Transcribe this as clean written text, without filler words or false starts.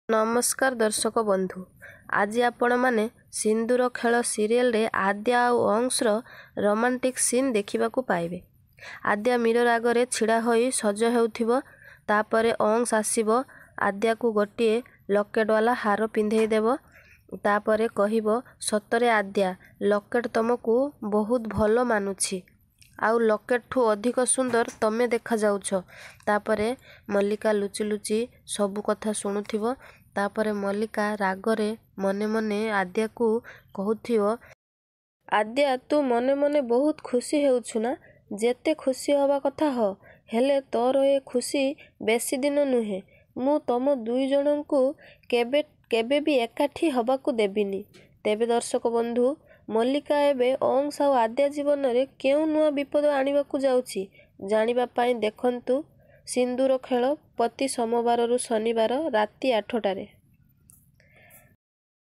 नमस्कार दर्शक बंधु। आज आपण माने सिंदूर खेल सीरियल रे आद्या और अंशर रोमांटिक सीन देखा पाइबे। आद्या मिरर आगे छिड़ा होई सज हेउथिबो, तापरे अंश आसीबो आद्या को गोटे लकेट वाला हार पिंधे देबो। तापरे कहिबो, सतरे आद्या लकेट तुमको बहुत भल मानुछि, आउ लकेट ठू अधिक सुंदर तमे देखा जाउछ। तापरे मल्लिका लुचि लुचि सबु कथा शुणुथिबो। तापरे मल्लिका रागरे मने मने आद्या को कहूथिबो, आद्या तू मने मने बहुत खुशी हेउछु ना? जेते खुशी हवा कथा हो, हेले तोर ए खुशी बेसी दिन नुहे। मु तम दुई जन को केबे भी एकाठी हबाकू देबिनी। तेबे दर्शक बंधु, मल्लिका एबे अंश और आद्या जीवन रे केउ नुआ विपद आनिबाकू जाउछि जानिबा पाई देखंतु सिंदूर खेल प्रति सोमवार रु शनिवार राति 8 टारे।